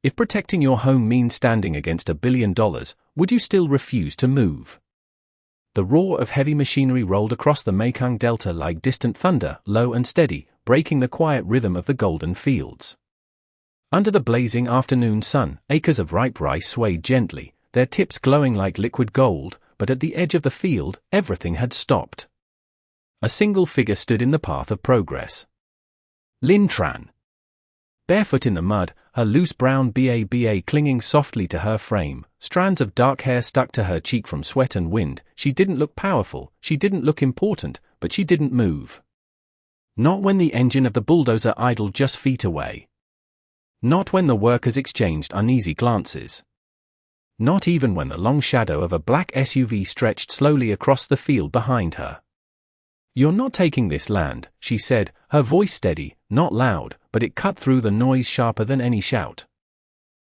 If protecting your home means standing against $1 billion, would you still refuse to move? The roar of heavy machinery rolled across the Mekong Delta like distant thunder, low and steady, breaking the quiet rhythm of the golden fields. Under the blazing afternoon sun, acres of ripe rice swayed gently, their tips glowing like liquid gold, but at the edge of the field, everything had stopped. A single figure stood in the path of progress. Lin Tran. Barefoot in the mud, her loose brown BABA clinging softly to her frame, strands of dark hair stuck to her cheek from sweat and wind, she didn't look powerful, she didn't look important, but she didn't move. Not when the engine of the bulldozer idled just feet away. Not when the workers exchanged uneasy glances. Not even when the long shadow of a black SUV stretched slowly across the field behind her. "You're not taking this land," she said, her voice steady, not loud, but it cut through the noise sharper than any shout.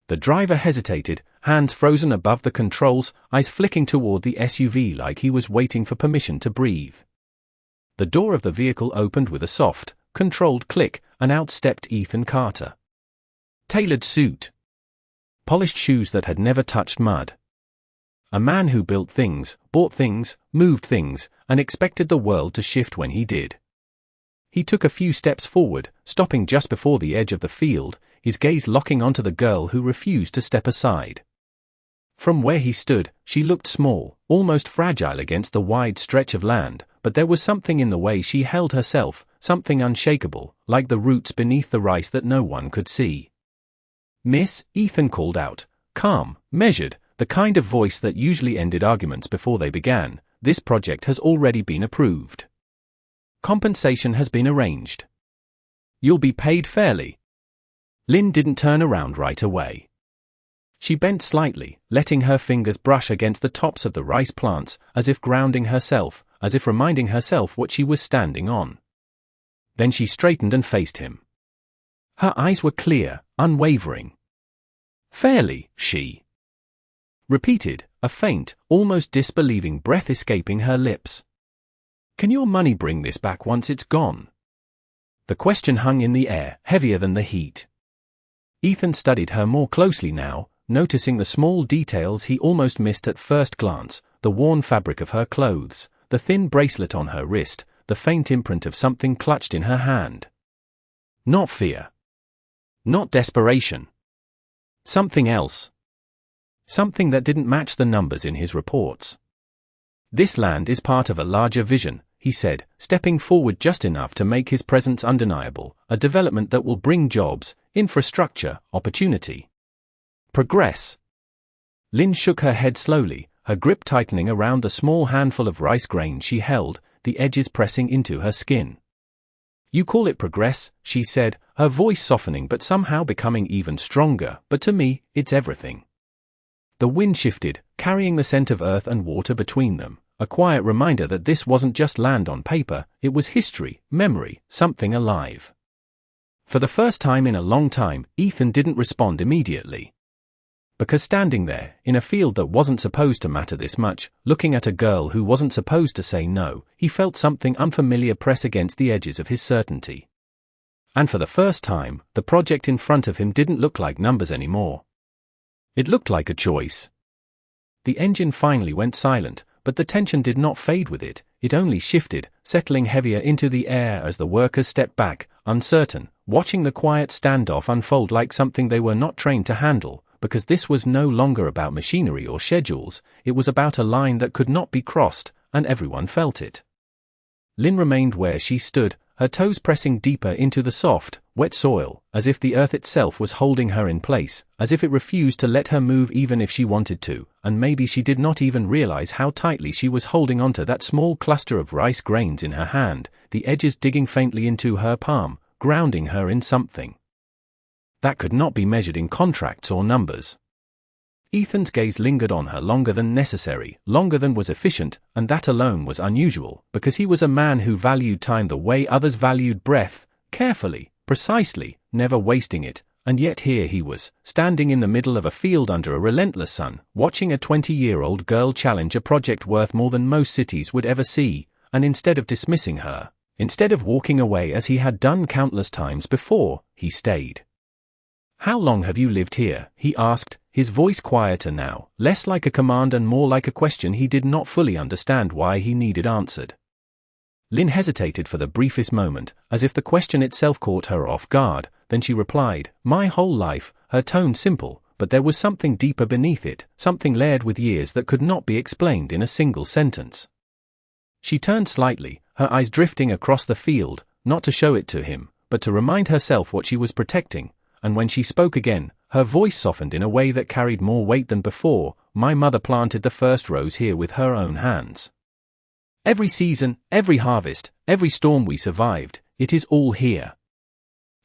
The driver hesitated, hands frozen above the controls, eyes flicking toward the SUV like he was waiting for permission to breathe. The door of the vehicle opened with a soft, controlled click, and out stepped Ethan Carter. Tailored suit. Polished shoes that had never touched mud. A man who built things, bought things, moved things, and expected the world to shift when he did. He took a few steps forward, stopping just before the edge of the field, his gaze locking onto the girl who refused to step aside. From where he stood, she looked small, almost fragile against the wide stretch of land, but there was something in the way she held herself, something unshakable, like the roots beneath the rice that no one could see. "Miss," Ethan called out, calm, measured, the kind of voice that usually ended arguments before they began, "this project has already been approved. Compensation has been arranged. You'll be paid fairly." Lin didn't turn around right away. She bent slightly, letting her fingers brush against the tops of the rice plants, as if grounding herself, as if reminding herself what she was standing on. Then she straightened and faced him. Her eyes were clear, unwavering. "Fairly," she repeated, a faint, almost disbelieving breath escaping her lips. "Can your money bring this back once it's gone?" The question hung in the air, heavier than the heat. Ethan studied her more closely now, noticing the small details he almost missed at first glance, the worn fabric of her clothes, the thin bracelet on her wrist, the faint imprint of something clutched in her hand. Not fear. Not desperation. Something else. Something that didn't match the numbers in his reports. "This land is part of a larger vision," he said, stepping forward just enough to make his presence undeniable, "a development that will bring jobs, infrastructure, opportunity. Progress." Lin shook her head slowly, her grip tightening around the small handful of rice grain she held, the edges pressing into her skin. "You call it progress," she said, her voice softening but somehow becoming even stronger, "but to me, it's everything." The wind shifted, carrying the scent of earth and water between them, a quiet reminder that this wasn't just land on paper, it was history, memory, something alive. For the first time in a long time, Ethan didn't respond immediately. Because standing there, in a field that wasn't supposed to matter this much, looking at a girl who wasn't supposed to say no, he felt something unfamiliar press against the edges of his certainty. And for the first time, the project in front of him didn't look like numbers anymore. It looked like a choice. The engine finally went silent, but the tension did not fade with it, it only shifted, settling heavier into the air as the workers stepped back, uncertain, watching the quiet standoff unfold like something they were not trained to handle, because this was no longer about machinery or schedules, it was about a line that could not be crossed, and everyone felt it. Lin remained where she stood, her toes pressing deeper into the soft, wet soil, as if the earth itself was holding her in place, as if it refused to let her move even if she wanted to, and maybe she did not even realize how tightly she was holding onto that small cluster of rice grains in her hand, the edges digging faintly into her palm, grounding her in something that could not be measured in contracts or numbers. Ethan's gaze lingered on her longer than necessary, longer than was efficient, and that alone was unusual, because he was a man who valued time the way others valued breath, carefully, precisely, never wasting it, and yet here he was, standing in the middle of a field under a relentless sun, watching a 20-year-old girl challenge a project worth more than most cities would ever see, and instead of dismissing her, instead of walking away as he had done countless times before, he stayed. "How long have you lived here?" he asked, his voice quieter now, less like a command and more like a question he did not fully understand why he needed answered. Lynn hesitated for the briefest moment, as if the question itself caught her off guard, then she replied, "My whole life," her tone simple, but there was something deeper beneath it, something layered with years that could not be explained in a single sentence. She turned slightly, her eyes drifting across the field, not to show it to him, but to remind herself what she was protecting, and when she spoke again, her voice softened in a way that carried more weight than before. "My mother planted the first rose here with her own hands. Every season, every harvest, every storm we survived, it is all here."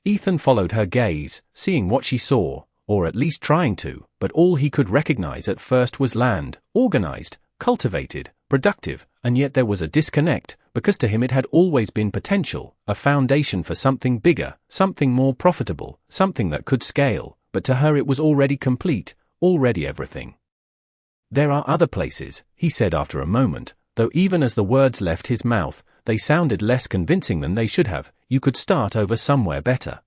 Ethan followed her gaze, seeing what she saw, or at least trying to, but all he could recognize at first was land, organized, cultivated, productive, and yet there was a disconnect, because to him it had always been potential, a foundation for something bigger, something more profitable, something that could scale, but to her it was already complete, already everything. "There are other places," he said after a moment, though even as the words left his mouth, they sounded less convincing than they should have. "You could start over somewhere better."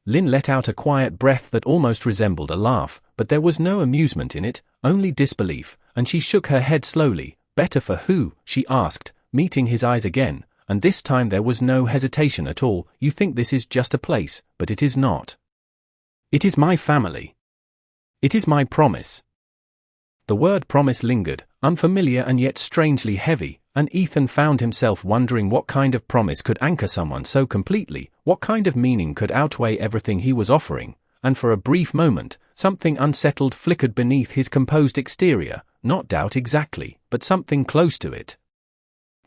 Lynn let out a quiet breath that almost resembled a laugh, but there was no amusement in it, only disbelief, and she shook her head slowly. "Better for who?" she asked, meeting his eyes again, and this time there was no hesitation at all. "You think this is just a place, but it is not. It is my family. It is my promise." The word promise lingered, unfamiliar and yet strangely heavy, and Ethan found himself wondering what kind of promise could anchor someone so completely, what kind of meaning could outweigh everything he was offering, and for a brief moment, something unsettled flickered beneath his composed exterior, not doubt exactly, but something close to it.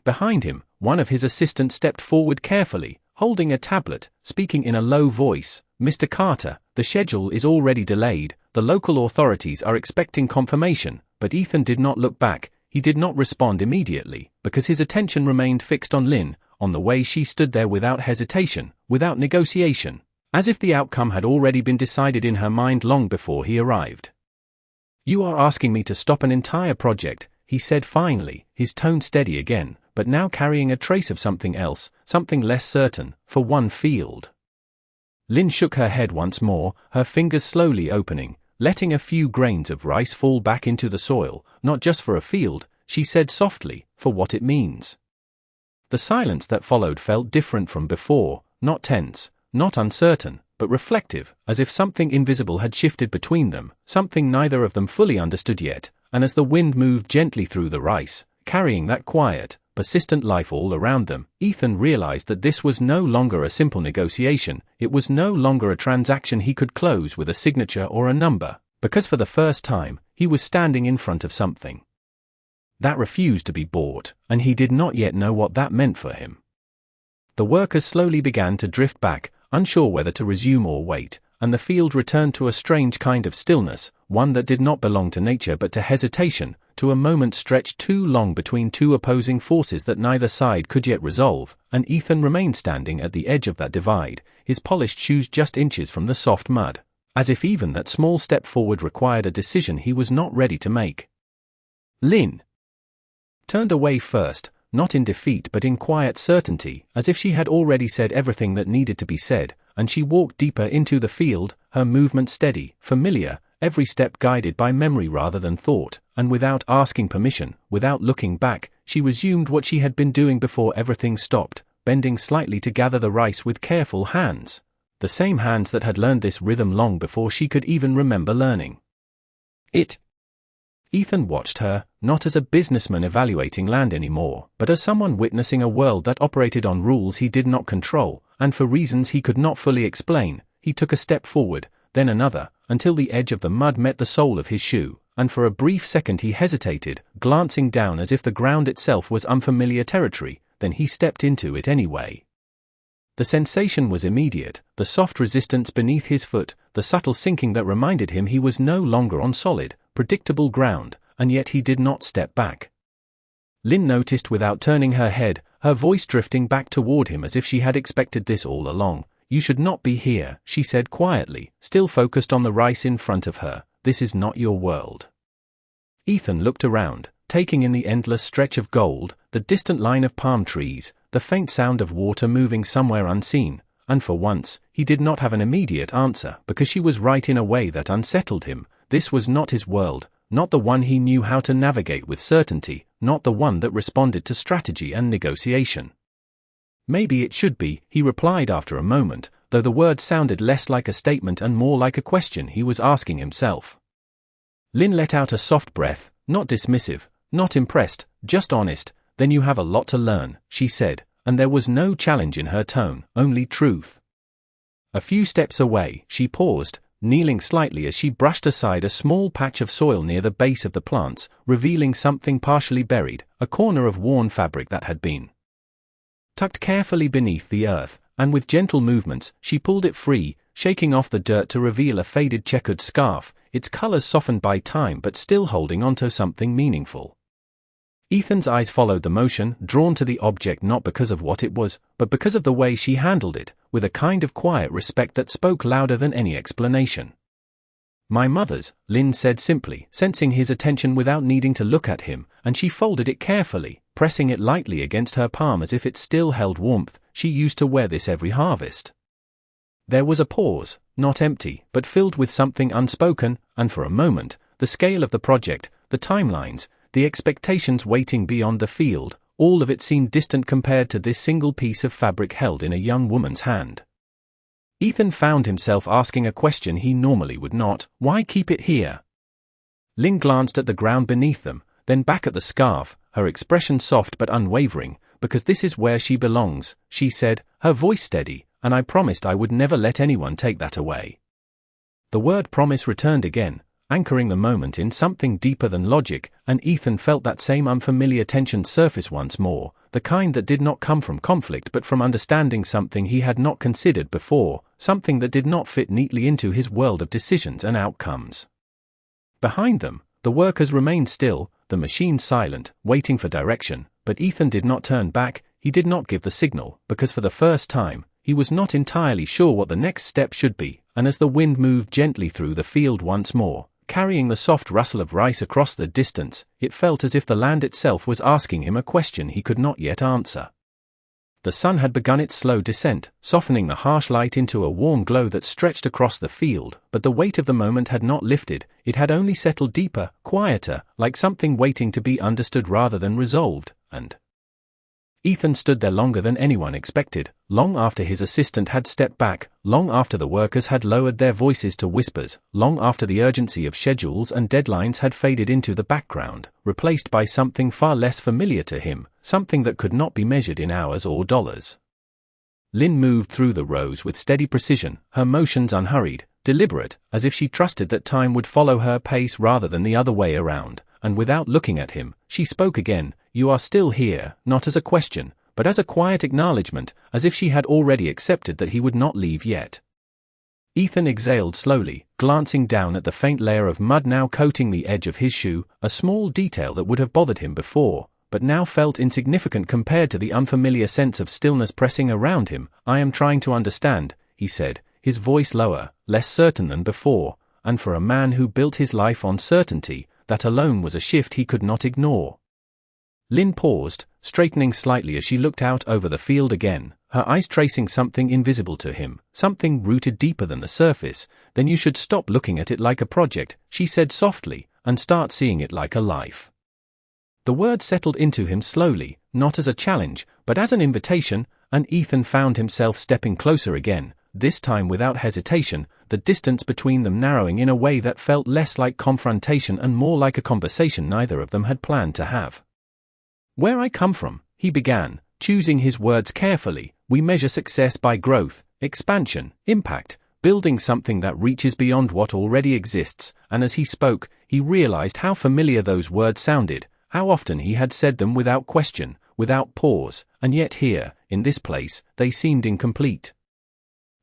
Behind him, one of his assistants stepped forward carefully, holding a tablet, speaking in a low voice. "Mr. Carter, the schedule is already delayed, the local authorities are expecting confirmation," but Ethan did not look back. He did not respond immediately, because his attention remained fixed on Lynn, on the way she stood there without hesitation, without negotiation, as if the outcome had already been decided in her mind long before he arrived. "You are asking me to stop an entire project," he said finally, his tone steady again, but now carrying a trace of something else, something less certain, for one field. Lynn shook her head once more, her fingers slowly opening, letting a few grains of rice fall back into the soil. "Not just for a field," she said softly, "for what it means." The silence that followed felt different from before, not tense, not uncertain, but reflective, as if something invisible had shifted between them, something neither of them fully understood yet, and as the wind moved gently through the rice, carrying that quiet, persistent life all around them, Ethan realized that this was no longer a simple negotiation, it was no longer a transaction he could close with a signature or a number, because for the first time, he was standing in front of something that refused to be bought, and he did not yet know what that meant for him. The workers slowly began to drift back, unsure whether to resume or wait, and the field returned to a strange kind of stillness, one that did not belong to nature but to hesitation, to a moment stretched too long between two opposing forces that neither side could yet resolve, and Ethan remained standing at the edge of that divide, his polished shoes just inches from the soft mud, as if even that small step forward required a decision he was not ready to make. Lynn turned away first, not in defeat but in quiet certainty, as if she had already said everything that needed to be said, and she walked deeper into the field, her movement steady, familiar, every step guided by memory rather than thought, and without asking permission, without looking back, she resumed what she had been doing before everything stopped, bending slightly to gather the rice with careful hands, the same hands that had learned this rhythm long before she could even remember learning it. Ethan watched her, not as a businessman evaluating land anymore, but as someone witnessing a world that operated on rules he did not control, and for reasons he could not fully explain. He took a step forward, then another, until the edge of the mud met the sole of his shoe, and for a brief second he hesitated, glancing down as if the ground itself was unfamiliar territory, then he stepped into it anyway. The sensation was immediate, the soft resistance beneath his foot, the subtle sinking that reminded him he was no longer on solid, predictable ground, and yet he did not step back. Lynn noticed without turning her head, her voice drifting back toward him as if she had expected this all along. "You should not be here," she said quietly, still focused on the rice in front of her. "This is not your world." Ethan looked around, taking in the endless stretch of gold, the distant line of palm trees, the faint sound of water moving somewhere unseen, and for once, he did not have an immediate answer because she was right in a way that unsettled him. This was not his world, not the one he knew how to navigate with certainty, not the one that responded to strategy and negotiation. Maybe it should be, he replied after a moment, though the words sounded less like a statement and more like a question he was asking himself. Lin let out a soft breath, not dismissive, not impressed, just honest. Then you have a lot to learn, she said, and there was no challenge in her tone, only truth. A few steps away, she paused, kneeling slightly as she brushed aside a small patch of soil near the base of the plants, revealing something partially buried, a corner of worn fabric that had been tucked carefully beneath the earth, and with gentle movements, she pulled it free, shaking off the dirt to reveal a faded checkered scarf, its colors softened by time but still holding onto something meaningful. Ethan's eyes followed the motion, drawn to the object not because of what it was, but because of the way she handled it, with a kind of quiet respect that spoke louder than any explanation. My mother's, Lin said simply, sensing his attention without needing to look at him, and she folded it carefully, pressing it lightly against her palm as if it still held warmth. She used to wear this every harvest. There was a pause, not empty, but filled with something unspoken, and for a moment, the scale of the project, the timelines, the expectations waiting beyond the field, all of it seemed distant compared to this single piece of fabric held in a young woman's hand. Ethan found himself asking a question he normally would not: why keep it here? Lin glanced at the ground beneath them, then back at the scarf, her expression soft but unwavering. Because this is where she belongs, she said, her voice steady, and I promised I would never let anyone take that away. The word promise returned again, anchoring the moment in something deeper than logic, and Ethan felt that same unfamiliar tension surface once more, the kind that did not come from conflict but from understanding something he had not considered before, something that did not fit neatly into his world of decisions and outcomes. Behind them, the workers remained still, the machine silent, waiting for direction, but Ethan did not turn back. He did not give the signal, because for the first time, he was not entirely sure what the next step should be, and as the wind moved gently through the field once more, carrying the soft rustle of rice across the distance, it felt as if the land itself was asking him a question he could not yet answer. The sun had begun its slow descent, softening the harsh light into a warm glow that stretched across the field, but the weight of the moment had not lifted. It had only settled deeper, quieter, like something waiting to be understood rather than resolved, and Ethan stood there longer than anyone expected, long after his assistant had stepped back, long after the workers had lowered their voices to whispers, long after the urgency of schedules and deadlines had faded into the background, replaced by something far less familiar to him, something that could not be measured in hours or dollars. Lin moved through the rows with steady precision, her motions unhurried, deliberate, as if she trusted that time would follow her pace rather than the other way around, and without looking at him, she spoke again. You are still here, not as a question, but as a quiet acknowledgement, as if she had already accepted that he would not leave yet. Ethan exhaled slowly, glancing down at the faint layer of mud now coating the edge of his shoe, a small detail that would have bothered him before, but now felt insignificant compared to the unfamiliar sense of stillness pressing around him. I am trying to understand, he said, his voice lower, less certain than before, and for a man who built his life on certainty, that alone was a shift he could not ignore. Lin paused, straightening slightly as she looked out over the field again, her eyes tracing something invisible to him, something rooted deeper than the surface. Then you should stop looking at it like a project, she said softly, and start seeing it like a life. The word settled into him slowly, not as a challenge, but as an invitation, and Ethan found himself stepping closer again, this time without hesitation, the distance between them narrowing in a way that felt less like confrontation and more like a conversation neither of them had planned to have. Where I come from, he began, choosing his words carefully, we measure success by growth, expansion, impact, building something that reaches beyond what already exists, and as he spoke, he realized how familiar those words sounded, how often he had said them without question, without pause, and yet here, in this place, they seemed incomplete.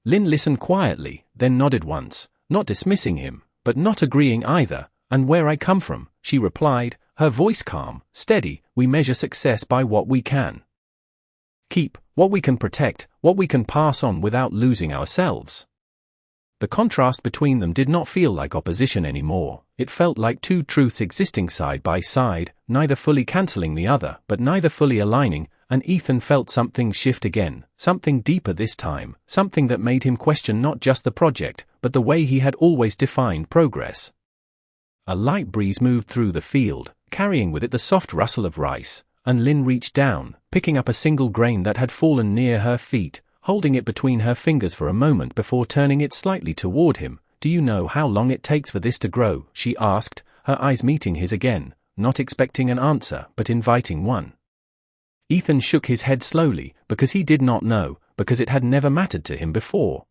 Lin listened quietly, then nodded once, not dismissing him, but not agreeing either. And where I come from, she replied, her voice calm, steady, we measure success by what we can keep, what we can protect, what we can pass on without losing ourselves. The contrast between them did not feel like opposition anymore, it felt like two truths existing side by side, neither fully cancelling the other, but neither fully aligning, and Ethan felt something shift again, something deeper this time, something that made him question not just the project, but the way he had always defined progress. A light breeze moved through the field, carrying with it the soft rustle of rice, and Lynn reached down, picking up a single grain that had fallen near her feet, holding it between her fingers for a moment before turning it slightly toward him. "Do you know how long it takes for this to grow?" she asked, her eyes meeting his again, not expecting an answer but inviting one. Ethan shook his head slowly, because he did not know, because it had never mattered to him before.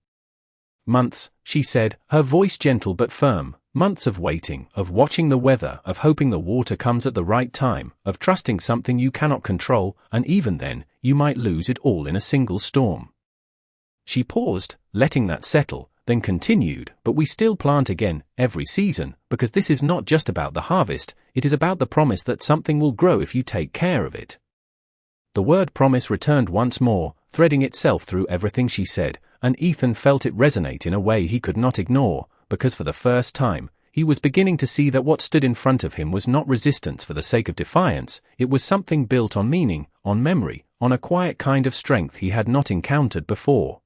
"Months," she said, her voice gentle but firm. "Months of waiting, of watching the weather, of hoping the water comes at the right time, of trusting something you cannot control, and even then, you might lose it all in a single storm." She paused, letting that settle, then continued, "But we still plant again, every season, because this is not just about the harvest, it is about the promise that something will grow if you take care of it." The word promise returned once more, threading itself through everything she said, and Ethan felt it resonate in a way he could not ignore, because for the first time, he was beginning to see that what stood in front of him was not resistance for the sake of defiance, it was something built on meaning, on memory, on a quiet kind of strength he had not encountered before.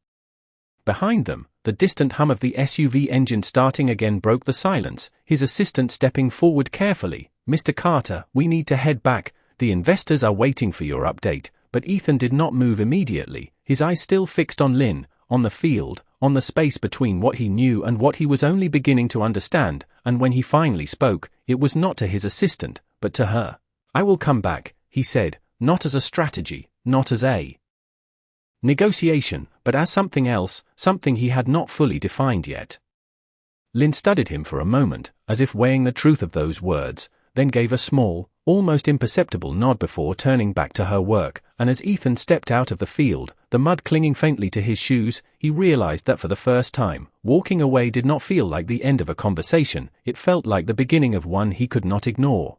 Behind them, the distant hum of the SUV engine starting again broke the silence, his assistant stepping forward carefully. "Mr. Carter, we need to head back. The investors are waiting for your update." But Ethan did not move immediately, his eyes still fixed on Lynn, on the field, on the space between what he knew and what he was only beginning to understand, and when he finally spoke, it was not to his assistant, but to her. "I will come back," he said, not as a strategy, not as a negotiation, but as something else, something he had not fully defined yet. Lynn studied him for a moment, as if weighing the truth of those words, then gave a small, almost imperceptible nod before turning back to her work, and as Ethan stepped out of the field, the mud clinging faintly to his shoes, he realized that for the first time, walking away did not feel like the end of a conversation, it felt like the beginning of one he could not ignore.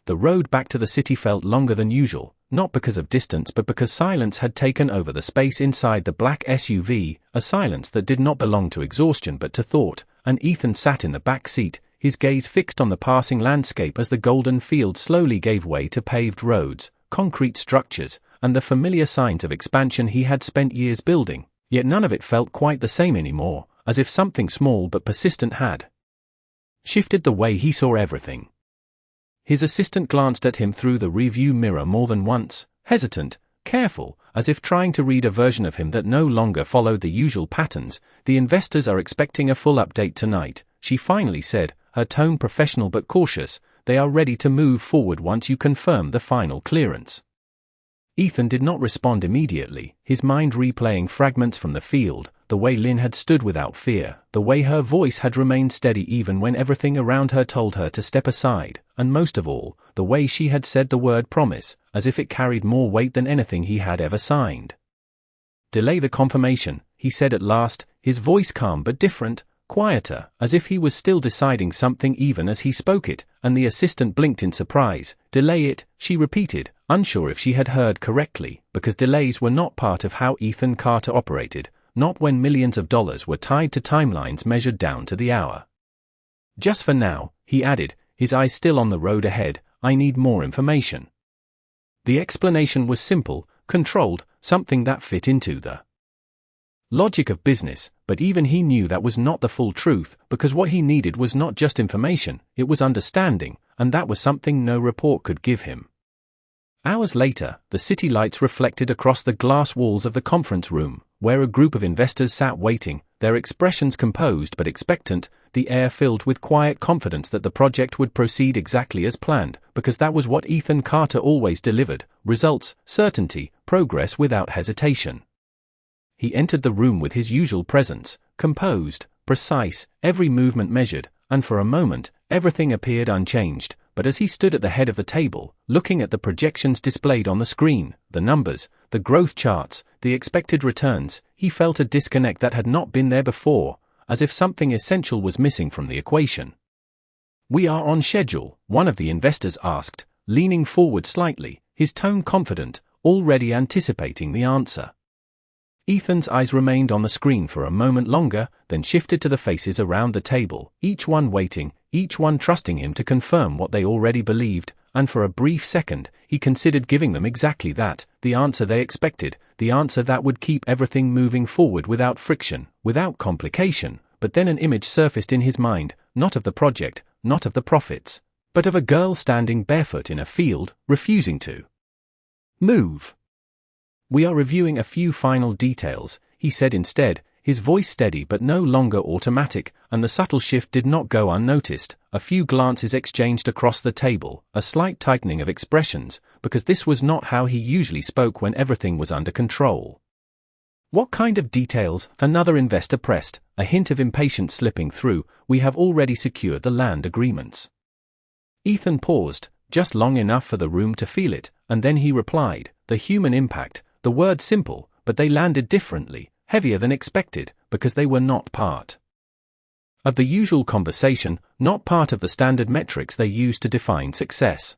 The road back to the city felt longer than usual, not because of distance but because silence had taken over the space inside the black SUV, a silence that did not belong to exhaustion but to thought, and Ethan sat in the back seat, his gaze fixed on the passing landscape as the golden field slowly gave way to paved roads, concrete structures, and the familiar signs of expansion he had spent years building, yet none of it felt quite the same anymore, as if something small but persistent had shifted the way he saw everything. His assistant glanced at him through the rearview mirror more than once, hesitant, careful, as if trying to read a version of him that no longer followed the usual patterns. "The investors are expecting a full update tonight," she finally said, her tone professional but cautious. "They are ready to move forward once you confirm the final clearance." Ethan did not respond immediately, his mind replaying fragments from the field, the way Lynn had stood without fear, the way her voice had remained steady even when everything around her told her to step aside, and most of all, the way she had said the word promise, as if it carried more weight than anything he had ever signed. "Delay the confirmation," he said at last, his voice calm but different, quieter, as if he was still deciding something even as he spoke it, and the assistant blinked in surprise. "Delay it," she repeated, unsure if she had heard correctly, because delays were not part of how Ethan Carter operated, not when millions of dollars were tied to timelines measured down to the hour. "Just for now," he added, his eyes still on the road ahead, "I need more information." The explanation was simple, controlled, something that fit into the logic of business, but even he knew that was not the full truth, because what he needed was not just information, it was understanding, and that was something no report could give him. Hours later, the city lights reflected across the glass walls of the conference room, where a group of investors sat waiting, their expressions composed but expectant, the air filled with quiet confidence that the project would proceed exactly as planned, because that was what Ethan Carter always delivered: results, certainty, progress without hesitation. He entered the room with his usual presence, composed, precise, every movement measured, and for a moment, everything appeared unchanged. But as he stood at the head of the table, looking at the projections displayed on the screen, the numbers, the growth charts, the expected returns, he felt a disconnect that had not been there before, as if something essential was missing from the equation. "We are on schedule," one of the investors asked, leaning forward slightly, his tone confident, already anticipating the answer. Ethan's eyes remained on the screen for a moment longer, then shifted to the faces around the table, each one waiting, each one trusting him to confirm what they already believed, and for a brief second, he considered giving them exactly that, the answer they expected, the answer that would keep everything moving forward without friction, without complication. But then an image surfaced in his mind, not of the project, not of the profits, but of a girl standing barefoot in a field, refusing to move. "We are reviewing a few final details," he said instead, his voice steady but no longer automatic, and the subtle shift did not go unnoticed. A few glances exchanged across the table, a slight tightening of expressions, because this was not how he usually spoke when everything was under control. "What kind of details?" another investor pressed, a hint of impatience slipping through. "We have already secured the land agreements." Ethan paused, just long enough for the room to feel it, and then he replied, "The human impact." The word simple, but they landed differently, heavier than expected, because they were not part of the usual conversation, not part of the standard metrics they use to define success.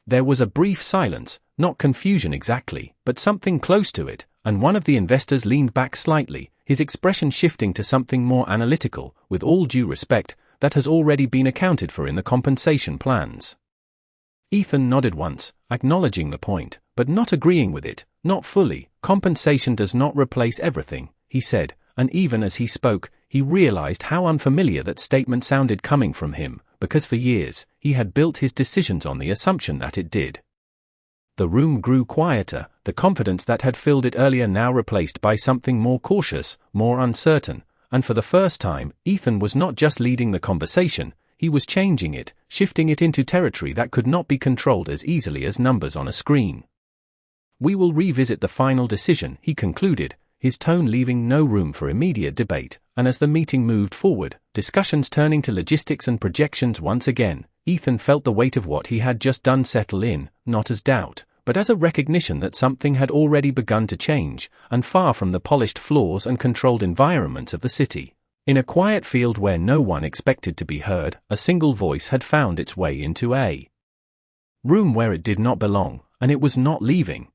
There was a brief silence, not confusion exactly, but something close to it, and one of the investors leaned back slightly, his expression shifting to something more analytical. "With all due respect, that has already been accounted for in the compensation plans." Ethan nodded once, acknowledging the point, but not agreeing with it, not fully. "Compensation does not replace everything," he said, and even as he spoke, he realized how unfamiliar that statement sounded coming from him, because for years, he had built his decisions on the assumption that it did. The room grew quieter, the confidence that had filled it earlier now replaced by something more cautious, more uncertain, and for the first time, Ethan was not just leading the conversation, he was changing it, shifting it into territory that could not be controlled as easily as numbers on a screen. "We will revisit the final decision," he concluded, his tone leaving no room for immediate debate, and as the meeting moved forward, discussions turning to logistics and projections once again, Ethan felt the weight of what he had just done settle in, not as doubt, but as a recognition that something had already begun to change, and far from the polished floors and controlled environments of the city. In a quiet field where no one expected to be heard, a single voice had found its way into a room where it did not belong, and it was not leaving.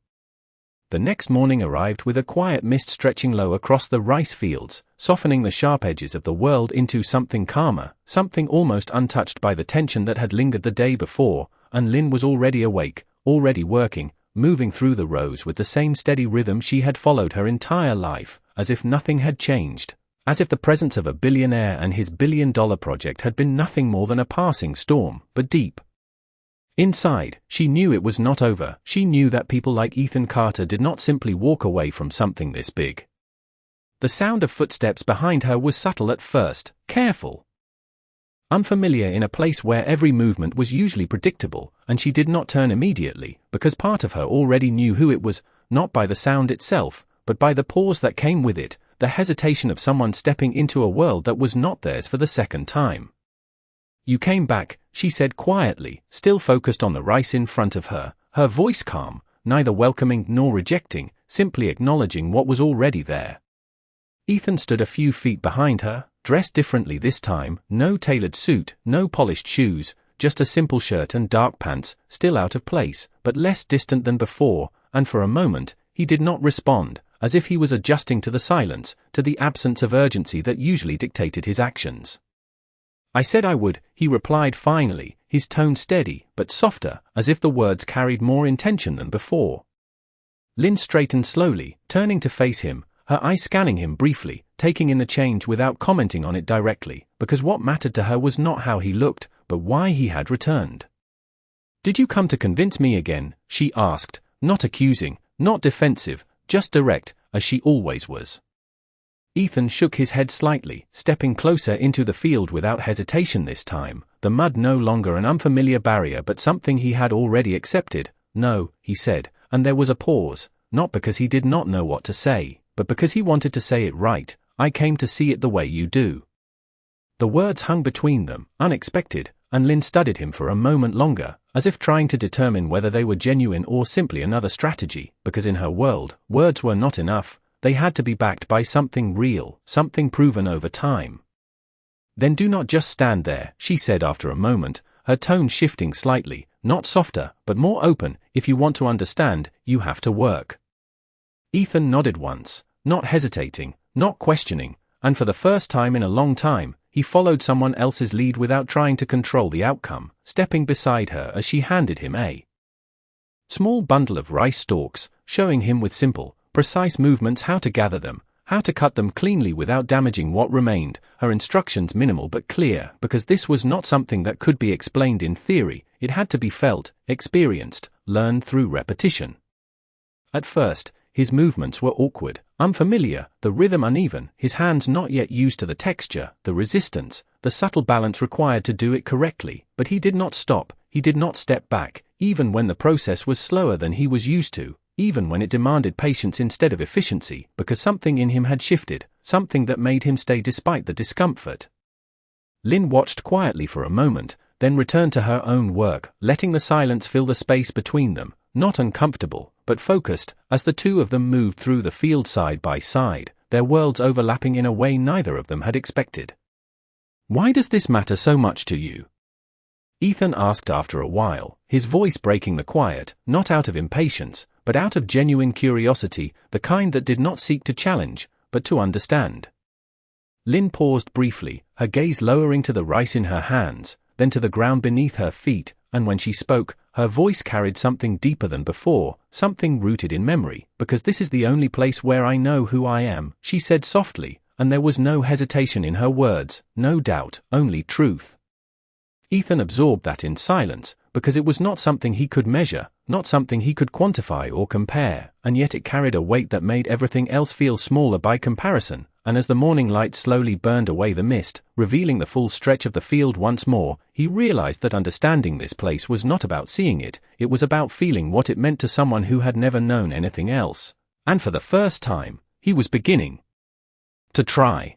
The next morning arrived with a quiet mist stretching low across the rice fields, softening the sharp edges of the world into something calmer, something almost untouched by the tension that had lingered the day before, and Lynn was already awake, already working, moving through the rows with the same steady rhythm she had followed her entire life, as if nothing had changed. As if the presence of a billionaire and his billion-dollar project had been nothing more than a passing storm, but deep inside, she knew it was not over. She knew that people like Ethan Carter did not simply walk away from something this big. The sound of footsteps behind her was subtle at first, careful, unfamiliar in a place where every movement was usually predictable, and she did not turn immediately, because part of her already knew who it was, not by the sound itself, but by the pause that came with it, the hesitation of someone stepping into a world that was not theirs for the second time. "You came back," she said quietly, still focused on the rice in front of her, her voice calm, neither welcoming nor rejecting, simply acknowledging what was already there. Ethan stood a few feet behind her, dressed differently this time, no tailored suit, no polished shoes, just a simple shirt and dark pants, still out of place, but less distant than before, and for a moment, he did not respond, as if he was adjusting to the silence, to the absence of urgency that usually dictated his actions. "I said I would," he replied finally, his tone steady, but softer, as if the words carried more intention than before. Lynn straightened slowly, turning to face him, her eyes scanning him briefly, taking in the change without commenting on it directly, because what mattered to her was not how he looked, but why he had returned. "Did you come to convince me again?" she asked, not accusing, not defensive, just direct, as she always was. Ethan shook his head slightly, stepping closer into the field without hesitation this time, the mud no longer an unfamiliar barrier but something he had already accepted. "No," he said, and there was a pause, not because he did not know what to say, but because he wanted to say it right. "I came to see it the way you do." The words hung between them, unexpected, and Lynn studied him for a moment longer, as if trying to determine whether they were genuine or simply another strategy, because in her world, words were not enough, they had to be backed by something real, something proven over time. "Then do not just stand there," she said after a moment, her tone shifting slightly, not softer, but more open. "If you want to understand, you have to work." Ethan nodded once, not hesitating, not questioning, and for the first time in a long time, he followed someone else's lead without trying to control the outcome, stepping beside her as she handed him a small bundle of rice stalks, showing him with simple, precise movements how to gather them, how to cut them cleanly without damaging what remained, her instructions minimal but clear, because this was not something that could be explained in theory, it had to be felt, experienced, learned through repetition. At first, his movements were awkward, unfamiliar, the rhythm uneven, his hands not yet used to the texture, the resistance, the subtle balance required to do it correctly, but he did not stop, he did not step back, even when the process was slower than he was used to, even when it demanded patience instead of efficiency, because something in him had shifted, something that made him stay despite the discomfort. Lynn watched quietly for a moment, then returned to her own work, letting the silence fill the space between them, not uncomfortable, but focused, as the two of them moved through the field side by side, their worlds overlapping in a way neither of them had expected. "Why does this matter so much to you?" Ethan asked after a while, his voice breaking the quiet, not out of impatience, but out of genuine curiosity, the kind that did not seek to challenge, but to understand. Lynn paused briefly, her gaze lowering to the rice in her hands, then to the ground beneath her feet, and when she spoke, her voice carried something deeper than before, something rooted in memory, "Because this is the only place where I know who I am," she said softly, and there was no hesitation in her words, no doubt, only truth. Ethan absorbed that in silence, because it was not something he could measure, not something he could quantify or compare, and yet it carried a weight that made everything else feel smaller by comparison, and as the morning light slowly burned away the mist, revealing the full stretch of the field once more, he realized that understanding this place was not about seeing it, it was about feeling what it meant to someone who had never known anything else. And for the first time, he was beginning to try.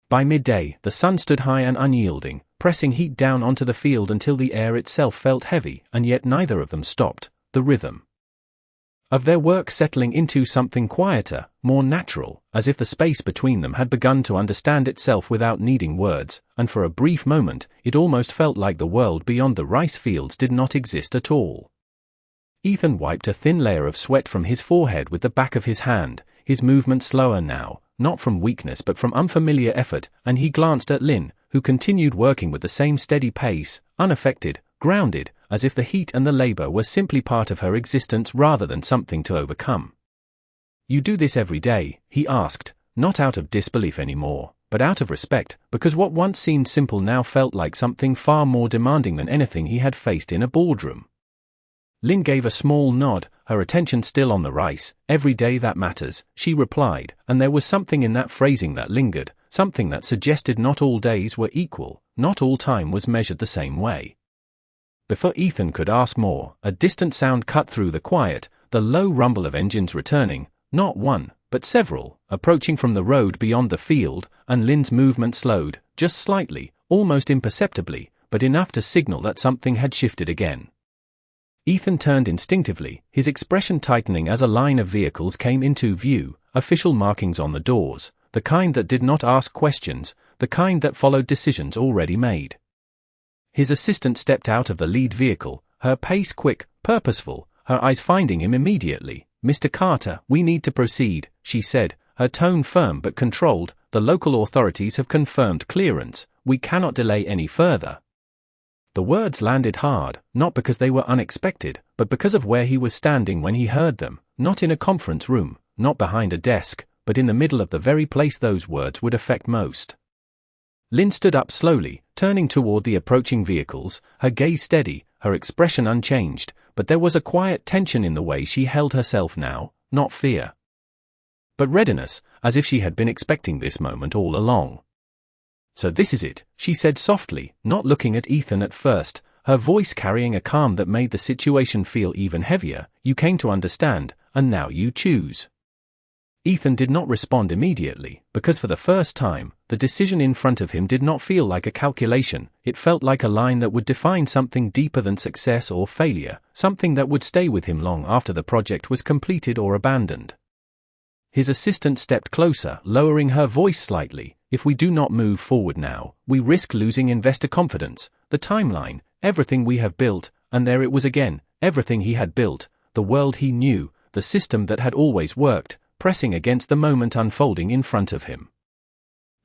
By midday, the sun stood high and unyielding, pressing heat down onto the field until the air itself felt heavy, and yet neither of them stopped, the rhythm of their work settling into something quieter, more natural, as if the space between them had begun to understand itself without needing words, and for a brief moment, it almost felt like the world beyond the rice fields did not exist at all. Ethan wiped a thin layer of sweat from his forehead with the back of his hand, his movement slower now, not from weakness but from unfamiliar effort, and he glanced at Lynn, who continued working with the same steady pace, unaffected, grounded, as if the heat and the labor were simply part of her existence rather than something to overcome. "You do this every day?" he asked, not out of disbelief anymore, but out of respect, because what once seemed simple now felt like something far more demanding than anything he had faced in a boardroom. Lynn gave a small nod, her attention still on the rice. "Every day that matters," she replied, and there was something in that phrasing that lingered, something that suggested not all days were equal, not all time was measured the same way. Before Ethan could ask more, a distant sound cut through the quiet, the low rumble of engines returning, not one, but several, approaching from the road beyond the field, and Lynn's movement slowed, just slightly, almost imperceptibly, but enough to signal that something had shifted again. Ethan turned instinctively, his expression tightening as a line of vehicles came into view, official markings on the doors, the kind that did not ask questions, the kind that followed decisions already made. His assistant stepped out of the lead vehicle, her pace quick, purposeful, her eyes finding him immediately. "Mr. Carter, we need to proceed," she said, her tone firm but controlled. "The local authorities have confirmed clearance. We cannot delay any further." The words landed hard, not because they were unexpected, but because of where he was standing when he heard them, not in a conference room, not behind a desk, but in the middle of the very place those words would affect most. Lynn stood up slowly, turning toward the approaching vehicles, her gaze steady, her expression unchanged, but there was a quiet tension in the way she held herself now, not fear, but readiness, as if she had been expecting this moment all along. "So this is it," she said softly, not looking at Ethan at first, her voice carrying a calm that made the situation feel even heavier. "You came to understand, and now you choose." Ethan did not respond immediately, because for the first time, the decision in front of him did not feel like a calculation, it felt like a line that would define something deeper than success or failure, something that would stay with him long after the project was completed or abandoned. His assistant stepped closer, lowering her voice slightly. "If we do not move forward now, we risk losing investor confidence, the timeline, everything we have built," and there it was again, everything he had built, the world he knew, the system that had always worked, pressing against the moment unfolding in front of him.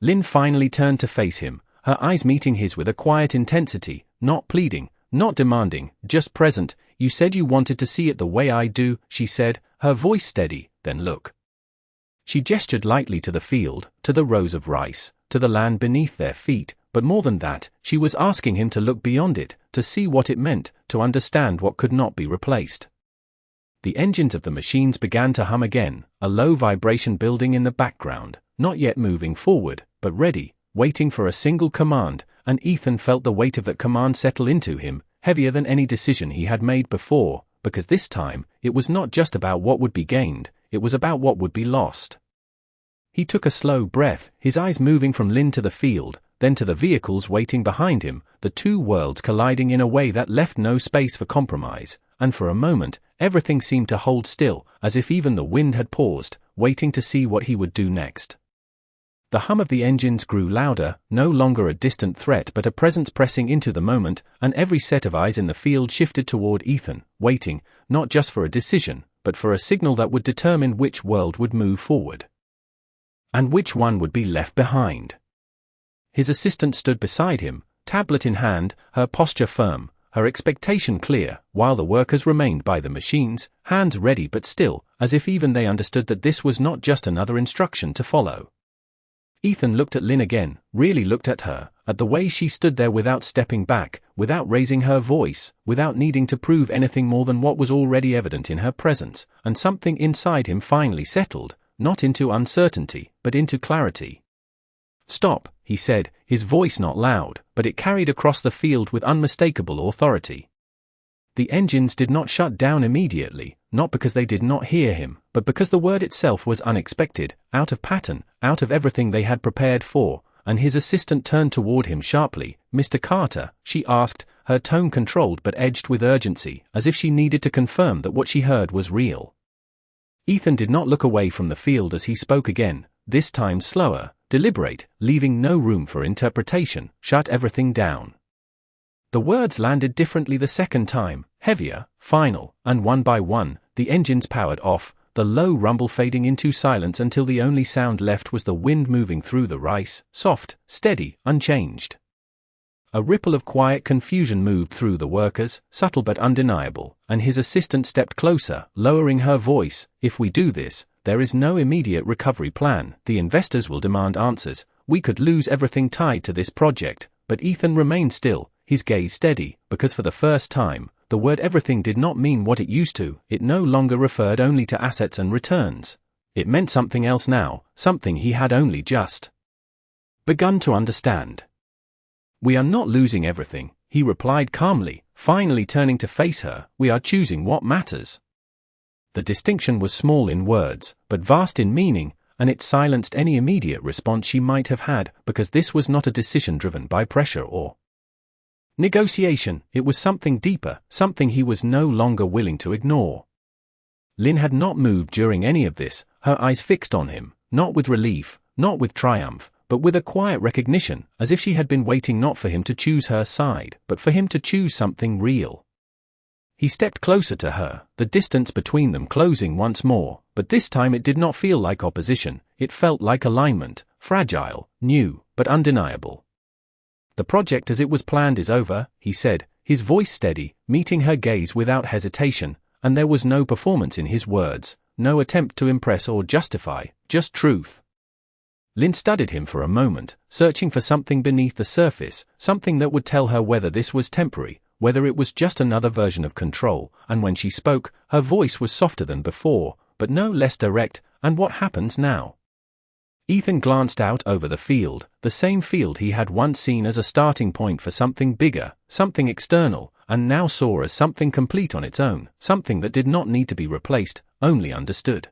Lynn finally turned to face him, her eyes meeting his with a quiet intensity, not pleading, not demanding, just present. "You said you wanted to see it the way I do," she said, her voice steady. "Then look." She gestured lightly to the field, to the rows of rice, to the land beneath their feet, but more than that, she was asking him to look beyond it, to see what it meant, to understand what could not be replaced. The engines of the machines began to hum again, a low vibration building in the background, not yet moving forward, but ready, waiting for a single command, and Ethan felt the weight of that command settle into him, heavier than any decision he had made before, because this time, it was not just about what would be gained, it was about what would be lost. He took a slow breath, his eyes moving from Lynn to the field, then to the vehicles waiting behind him, the two worlds colliding in a way that left no space for compromise, and for a moment, everything seemed to hold still, as if even the wind had paused, waiting to see what he would do next. The hum of the engines grew louder, no longer a distant threat but a presence pressing into the moment, and every set of eyes in the field shifted toward Ethan, waiting, not just for a decision, but for a signal that would determine which world would move forward. And which one would be left behind. His assistant stood beside him, tablet in hand, her posture firm, her expectation clear, while the workers remained by the machines, hands ready but still, as if even they understood that this was not just another instruction to follow. Ethan looked at Lynn again, really looked at her, at the way she stood there without stepping back, without raising her voice, without needing to prove anything more than what was already evident in her presence, and something inside him finally settled, not into uncertainty, but into clarity. "Stop," he said, his voice not loud, but it carried across the field with unmistakable authority. The engines did not shut down immediately, not because they did not hear him, but because the word itself was unexpected, out of pattern, out of everything they had prepared for, and his assistant turned toward him sharply. "Mr. Carter," she asked, her tone controlled but edged with urgency, as if she needed to confirm that what she heard was real. Ethan did not look away from the field as he spoke again, this time slower, deliberate, leaving no room for interpretation. "Shut everything down." The words landed differently the second time, heavier, final, and one by one, the engines powered off, the low rumble fading into silence until the only sound left was the wind moving through the rice, soft, steady, unchanged. A ripple of quiet confusion moved through the workers, subtle but undeniable, and his assistant stepped closer, lowering her voice. "If we do this, there is no immediate recovery plan. The investors will demand answers. We could lose everything tied to this project." But Ethan remained still, his gaze steady, because for the first time, the word everything did not mean what it used to. It no longer referred only to assets and returns. It meant something else now, something he had only just begun to understand. "We are not losing everything," he replied calmly, finally turning to face her. "We are choosing what matters." The distinction was small in words, but vast in meaning, and it silenced any immediate response she might have had, because this was not a decision driven by pressure or negotiation. It was something deeper, something he was no longer willing to ignore. Lynn had not moved during any of this, her eyes fixed on him, not with relief, not with triumph, but with a quiet recognition, as if she had been waiting not for him to choose her side, but for him to choose something real. He stepped closer to her, the distance between them closing once more, but this time it did not feel like opposition, it felt like alignment, fragile, new, but undeniable. "The project as it was planned is over," he said, his voice steady, meeting her gaze without hesitation, and there was no performance in his words, no attempt to impress or justify, just truth. Lynn studied him for a moment, searching for something beneath the surface, something that would tell her whether this was temporary, whether it was just another version of control, and when she spoke, her voice was softer than before, but no less direct. "And what happens now?" Ethan glanced out over the field, the same field he had once seen as a starting point for something bigger, something external, and now saw as something complete on its own, something that did not need to be replaced, only understood.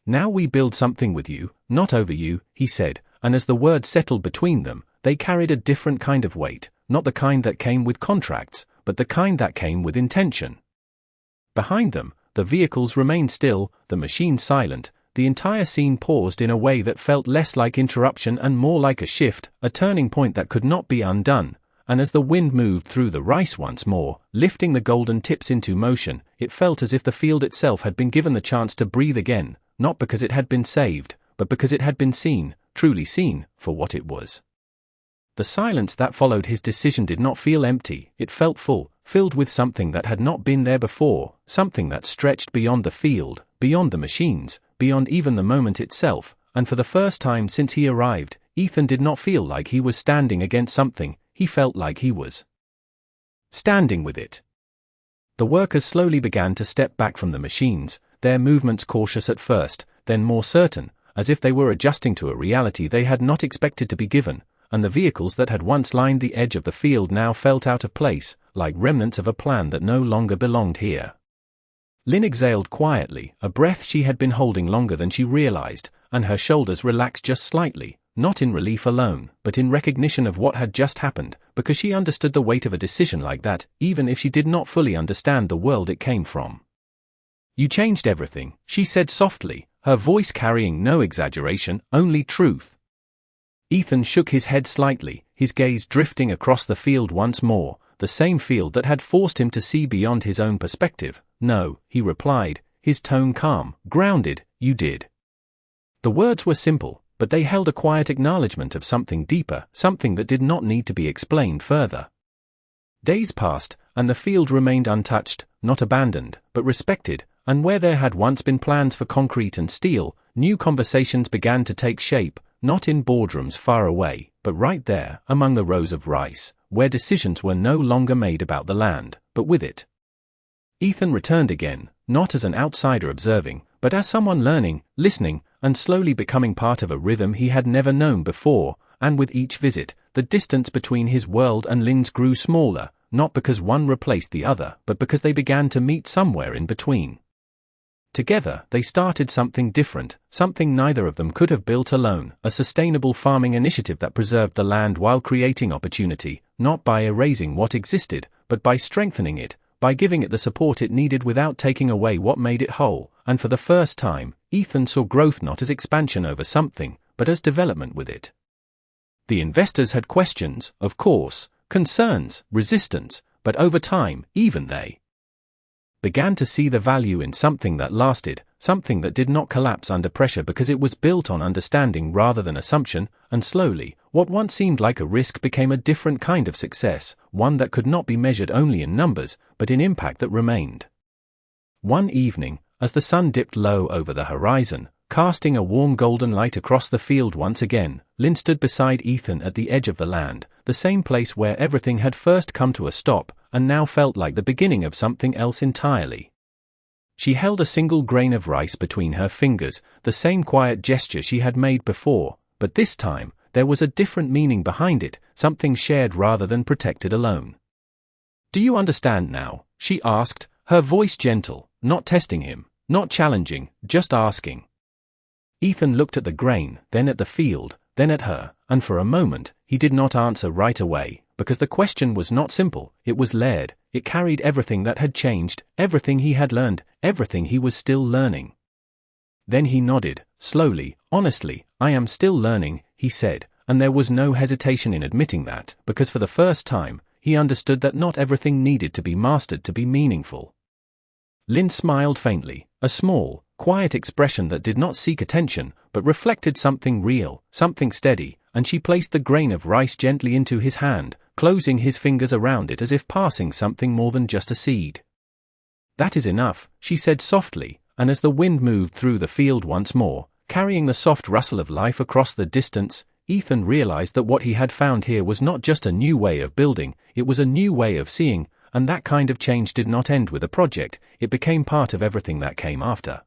"Now we build something with you, not over you," he said, and as the words settled between them, they carried a different kind of weight, not the kind that came with contracts, but the kind that came with intention. Behind them, the vehicles remained still, the machine silent, the entire scene paused in a way that felt less like interruption and more like a shift, a turning point that could not be undone, and as the wind moved through the rice once more, lifting the golden tips into motion, it felt as if the field itself had been given the chance to breathe again, not because it had been saved, but because it had been seen, truly seen, for what it was. The silence that followed his decision did not feel empty, it felt full, filled with something that had not been there before, something that stretched beyond the field, beyond the machines, beyond even the moment itself, and for the first time since he arrived, Ethan did not feel like he was standing against something, he felt like he was standing with it. The workers slowly began to step back from the machines, their movements cautious at first, then more certain, as if they were adjusting to a reality they had not expected to be given, and the vehicles that had once lined the edge of the field now felt out of place, like remnants of a plan that no longer belonged here. Lynn exhaled quietly, a breath she had been holding longer than she realized, and her shoulders relaxed just slightly, not in relief alone, but in recognition of what had just happened, because she understood the weight of a decision like that, even if she did not fully understand the world it came from. "You changed everything," she said softly, her voice carrying no exaggeration, only truth. Ethan shook his head slightly, his gaze drifting across the field once more, the same field that had forced him to see beyond his own perspective. "No," he replied, his tone calm, grounded, "you did." The words were simple, but they held a quiet acknowledgement of something deeper, something that did not need to be explained further. Days passed, and the field remained untouched, not abandoned, but respected, and where there had once been plans for concrete and steel, new conversations began to take shape, not in boardrooms far away, but right there, among the rows of rice, where decisions were no longer made about the land, but with it. Ethan returned again, not as an outsider observing, but as someone learning, listening, and slowly becoming part of a rhythm he had never known before, and with each visit, the distance between his world and Lynn's grew smaller, not because one replaced the other, but because they began to meet somewhere in between. Together, they started something different, something neither of them could have built alone, a sustainable farming initiative that preserved the land while creating opportunity, not by erasing what existed, but by strengthening it, by giving it the support it needed without taking away what made it whole, and for the first time, Ethan saw growth not as expansion over something, but as development with it. The investors had questions, of course, concerns, resistance, but over time, even they began to see the value in something that lasted, something that did not collapse under pressure because it was built on understanding rather than assumption, and slowly, what once seemed like a risk became a different kind of success, one that could not be measured only in numbers, but in impact that remained. One evening, as the sun dipped low over the horizon, casting a warm golden light across the field once again, Lynn stood beside Ethan at the edge of the land, the same place where everything had first come to a stop, and now felt like the beginning of something else entirely. She held a single grain of rice between her fingers, the same quiet gesture she had made before, but this time, there was a different meaning behind it, something shared rather than protected alone. "Do you understand now?" she asked, her voice gentle, not testing him, not challenging, just asking. Ethan looked at the grain, then at the field, then at her, and for a moment, he did not answer right away, because the question was not simple, it was layered, it carried everything that had changed, everything he had learned, everything he was still learning. Then he nodded, slowly, honestly. "I am still learning," he said, and there was no hesitation in admitting that, because for the first time, he understood that not everything needed to be mastered to be meaningful. Lynn smiled faintly, a small, quiet expression that did not seek attention, but reflected something real, something steady, and she placed the grain of rice gently into his hand, closing his fingers around it as if passing something more than just a seed. "That is enough," she said softly, and as the wind moved through the field once more, carrying the soft rustle of life across the distance, Ethan realized that what he had found here was not just a new way of building, it was a new way of seeing, and that kind of change did not end with a project, it became part of everything that came after.